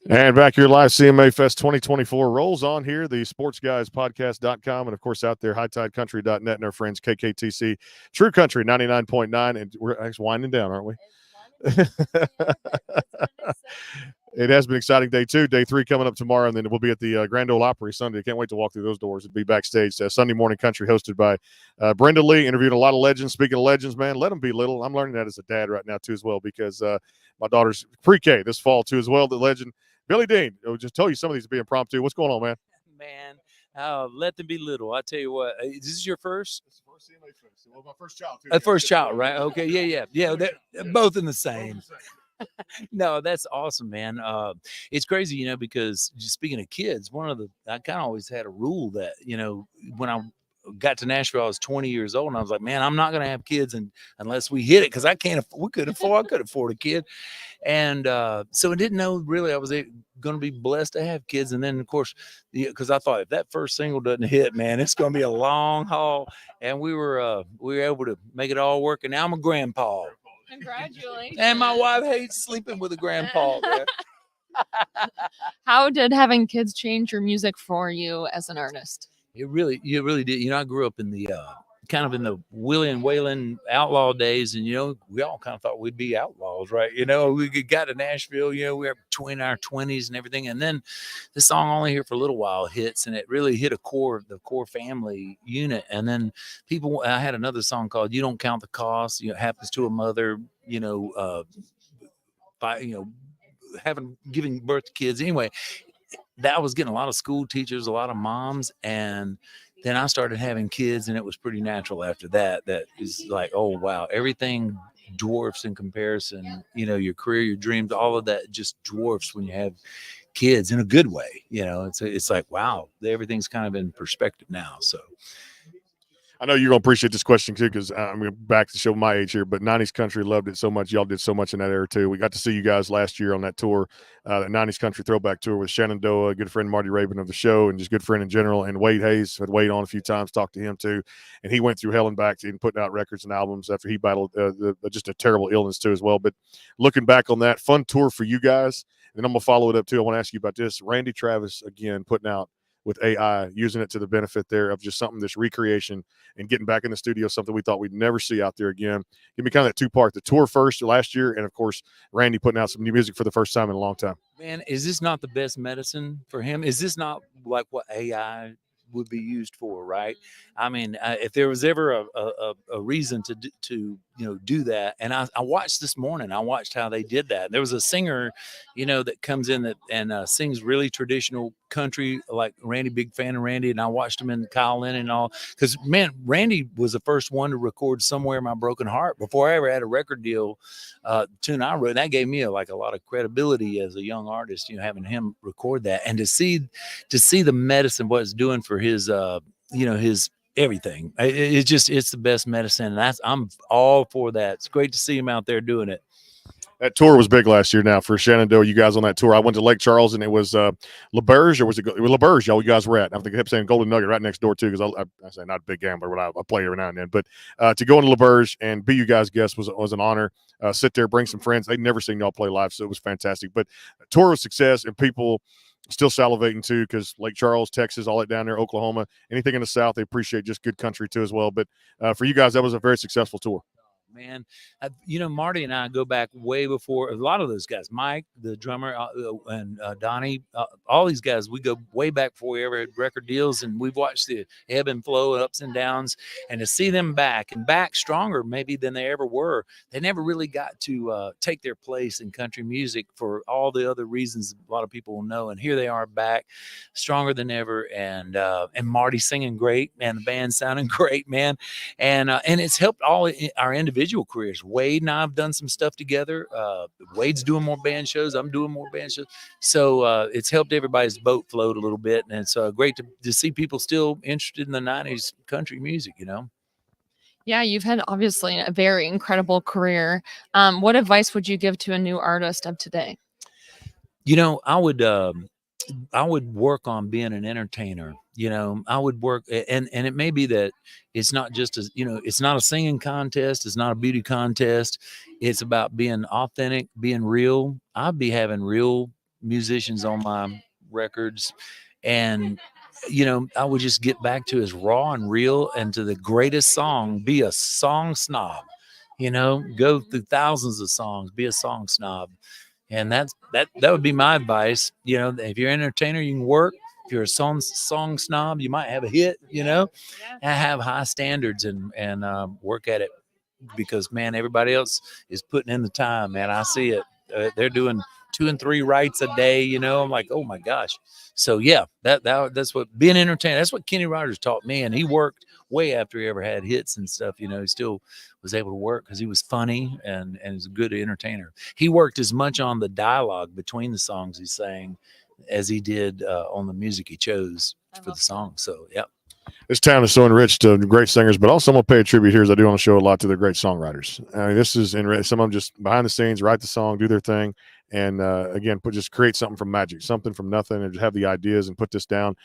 And back here live, CMA Fest 2024 rolls on here, the sportsguyspodcast.com, and of course out there, hightidecountry.net and our friends KKTC, True Country 99.9. And we're actually winding down, aren't we? It has been exciting day two. Day three coming up tomorrow, and then we'll be at the Grand Ole Opry Sunday. Can't wait to walk through those doors and be backstage. Sunday Morning Country hosted by Brenda Lee, interviewed a lot of legends. Speaking of legends, man, let them be little. I'm learning that as a dad right now, too, as well, because my daughter's pre-K this fall, too, as well. The legend, Billy Dean. I'll just tell you some of these will be impromptu. What's going on, man? Man, let them be little. I tell you what, this is your first? This is first CMA Fest. Well, my first child, too. First child, right? Okay, yeah. They're both in the same. No, that's awesome, man. It's crazy, because just speaking of kids, I kind of always had a rule that, when I got to Nashville, I was 20 years old, and I was like, man, I'm not going to have kids unless we hit it, because I could afford a kid. And so I didn't know really I was going to be blessed to have kids. And then, of course, because I thought if that first single doesn't hit, man, it's going to be a long haul. And we were able to make it all work. And now I'm a grandpa. Congratulations. And my wife hates sleeping with a grandpa. How did having kids change your music for you as an artist? It really did. I grew up in the kind of in the Willie and Waylon outlaw days, and we all kind of thought we'd be outlaws, right? We got to Nashville, we were between our 20s and everything, and then the song Only Here for a Little While hits, and it really hit the core family unit. And then I had another song called You Don't Count the Cost. It happens to a mother, giving birth to kids. Anyway, that was getting a lot of school teachers, a lot of moms, and then I started having kids, and it was pretty natural after that. That is like, oh wow, everything dwarfs in comparison. Your career, your dreams, all of that just dwarfs when you have kids in a good way. It's like, wow, everything's kind of in perspective now. So I know you're going to appreciate this question, too, because I'm back to show my age here, but 90s Country loved it so much. Y'all did so much in that era, too. We got to see you guys last year on that tour, the 90s Country Throwback Tour with Shenandoah, good friend Marty Rabin of the show, and just good friend in general. And Wade Hayes had Wade on a few times, talked to him, too. And he went through hell and back in putting out records and albums after he battled just a terrible illness, too, as well. But looking back on that, fun tour for you guys. And then I'm going to follow it up, too. I want to ask you about this. Randy Travis, again, putting out with AI, using it to the benefit there of just something, this recreation and getting back in the studio, something we thought we'd never see out there again. Give me kind of that two-part, the tour first last year, and, of course, Randy putting out some new music for the first time in a long time. Man, is this not the best medicine for him? Is this not like what AI would be used for, right? I mean, if there was ever a reason to do that, and I watched this morning, I watched how they did that. There was a singer, that comes in and sings really traditional country, like Randy, big fan of Randy, and I watched him in Kyle Lennon and all, because man, Randy was the first one to record Somewhere My Broken Heart before I ever had a record deal. Tune I wrote, and that gave me a lot of credibility as a young artist, having him record that, and to see the medicine, what it's doing for his his everything. It's the best medicine, and I'm all for that. It's great to see him out there doing it. That tour was big last year. Now for Shenandoah, you guys on that tour. I went to Lake Charles, and it was LaBerge, or was it LaBerge? Y'all, you guys were at. I think I kept saying Golden Nugget right next door too, because I say not a big gambler, but I play every now and then. But to go into LaBerge and be you guys' guest was an honor. Sit there, bring some friends. They'd never seen y'all play live, so it was fantastic. But tour was success, and people still salivating too, because Lake Charles, Texas, all that down there, Oklahoma, anything in the South, they appreciate just good country too as well. But for you guys, that was a very successful tour. Man, Marty and I go back way before a lot of those guys. Mike, the drummer, and Donnie, all these guys, we go way back before we ever had record deals, and we've watched the ebb and flow, ups and downs, and to see them back stronger maybe than they ever were. They never really got to take their place in country music for all the other reasons a lot of people will know, and here they are back, stronger than ever, and Marty singing great, and the band sounding great, man, and it's helped all our individual careers. Wade and I have done some stuff together. Wade's doing more band shows. I'm doing more band shows. So it's helped everybody's boat float a little bit. And it's great to see people still interested in the 90s country music, Yeah, you've had obviously a very incredible career. What advice would you give to a new artist of today? I would work on being an entertainer. I would work, and it may be that it's not just it's not a singing contest. It's not a beauty contest. It's about being authentic, being real. I'd be having real musicians on my records, and I would just get back to as raw and real and to the greatest song. Be a song snob, go through thousands of songs, be a song snob. And that would be my advice. If you're an entertainer, you can work. If you're a song snob, you might have a hit, and have high standards and work at it, because man, everybody else is putting in the time, man. I see it. They're doing 2 and 3 writes a day. I'm like, oh my gosh. So yeah, that's what being entertained. That's what Kenny Rogers taught me, and he worked way after he ever had hits and stuff. He still was able to work because he was funny and was a good entertainer. He worked as much on the dialogue between the songs he sang as he did on the music he chose for the song. So yeah. This town is so enriched to great singers, but also I'm gonna pay a tribute here, as I do on the show a lot, to the great songwriters. I mean, this is some of them just behind the scenes, write the song, do their thing, and again, just create something from magic, something from nothing, and just have the ideas and put this down.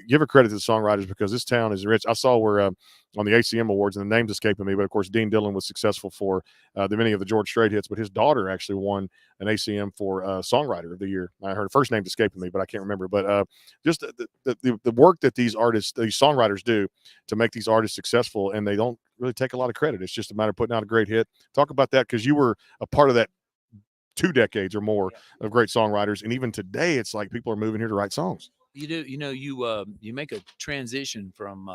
Give a credit to the songwriters, because this town is rich. I saw where on the ACM Awards, and the name's escaping me, but of course Dean Dillon was successful for the many of the George Strait hits, but his daughter actually won an ACM for Songwriter of the Year. I heard her first name escaping me, but I can't remember. But just the work that these artists, these songwriters do to make these artists successful, and they don't really take a lot of credit. It's just a matter of putting out a great hit. Talk about that, because you were a part of that 2 decades or more of great songwriters, and even today, it's like people are moving here to write songs. You do, you make a transition from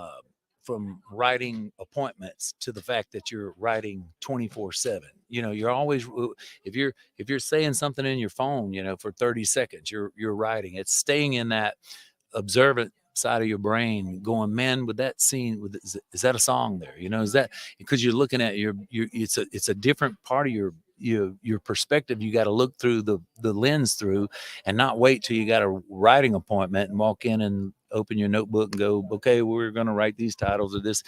writing appointments to the fact that you're writing 24/7. You're always, if you're saying something in your phone, for 30 seconds, you're writing. It's staying in that observant side of your brain, going, man, with that scene, is that a song there? Is that, because you're looking at it's a different part of your perspective. You got to look through the lens through, and not wait till you got a writing appointment and walk in and open your notebook and go, okay, we're going to write these titles of this.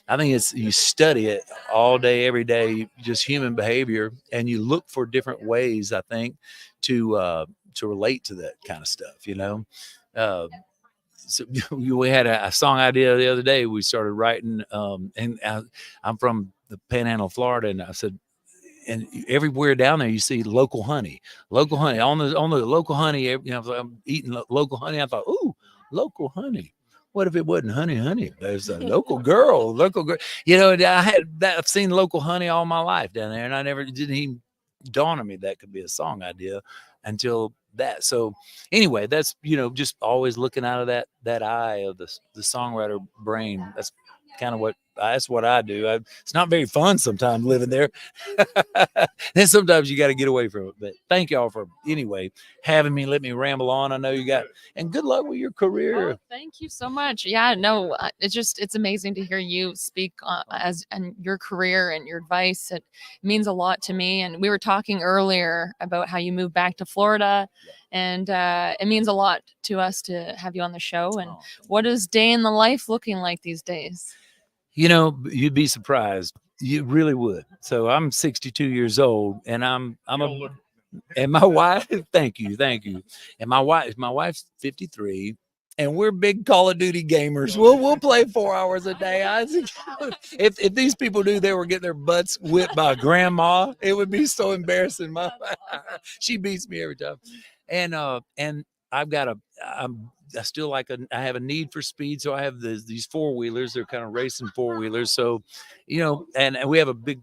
I think it's, you study it all day, every day, just human behavior, and you look for different ways, I think, to relate to that kind of stuff, so we had a song idea the other day. We started writing, and I'm from the Panhandle, Florida, and I said, and everywhere down there you see local honey on the local honey. I'm eating local honey. I thought, ooh, local honey. What if it wasn't honey? There's a local girl. I've seen local honey all my life down there, and I never didn't even dawn on me that could be a song idea until that. So anyway, that's just always looking out of that eye of the songwriter brain. That's what I do. It's not very fun sometimes living there. Then sometimes you got to get away from it. But thank y'all for having me. Let me ramble on. I know you got, and good luck with your career. Oh, thank you so much. Yeah, no, it's amazing to hear you speak and your career and your advice. It means a lot to me. And we were talking earlier about how you moved back to Florida, and it means a lot to us to have you on the show. And what is day in the life looking like these days? You'd be surprised. You really would. So I'm 62 years old, and and my wife, thank you. And my wife's 53, and we're big Call of Duty gamers. We'll play 4 hours a day. If these people knew they were getting their butts whipped by grandma, it would be so embarrassing. She beats me every time. And I still I have a need for speed. So I have these 4-wheelers. They're kind of racing 4-wheelers. So, and we have a big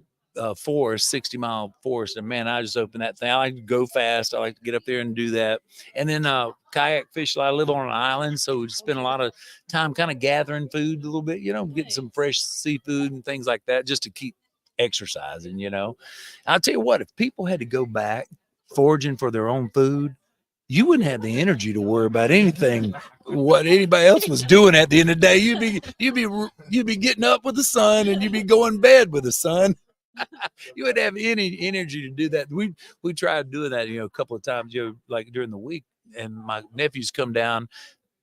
forest, 60-mile forest. And man, I just open that thing. I like to go fast. I like to get up there and do that. And then kayak fish. I live on an island, so we spend a lot of time kind of gathering food a little bit, getting some fresh seafood and things like that, just to keep exercising, I'll tell you what, if people had to go back foraging for their own food, you wouldn't have the energy to worry about anything what anybody else was doing at the end of the day. You'd be getting up with the sun, and you'd be going to bed with the sun. You wouldn't have any energy to do that. We tried doing that, a couple of times, like during the week, and my nephews come down.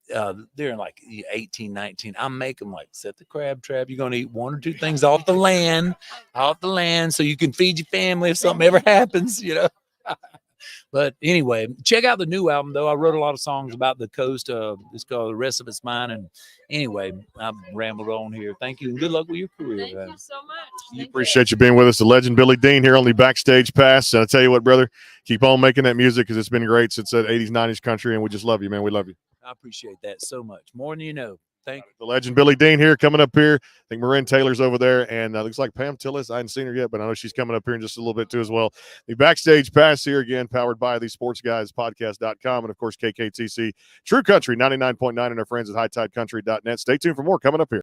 They're like 18, 19. I make them set the crab trap. You're going to eat 1 or 2 things off the land, so you can feed your family if something ever happens, But anyway, check out the new album though. I wrote a lot of songs about the coast. It's called The Rest of It's Mine. And anyway, I've rambled on here. Thank you. Good luck with your career. Thank you so much. Thank Appreciate you being with us. The legend Billy Dean here on the Backstage Pass. And I tell you what, brother, keep on making that music because it's been great since that 80s, 90s country. And we just love you, man. We love you. I appreciate that so much. More than you know. Thank you. The legend Billy Dean here coming up here. I think Marin Taylor's over there, and looks like Pam Tillis. I hadn't seen her yet, but I know she's coming up here in just a little bit too as well. The Backstage Pass here again, powered by the sportsguyspodcast.com and of course KKTC True Country 99.9 and our friends at hightidecountry.net. Stay tuned for more coming up here.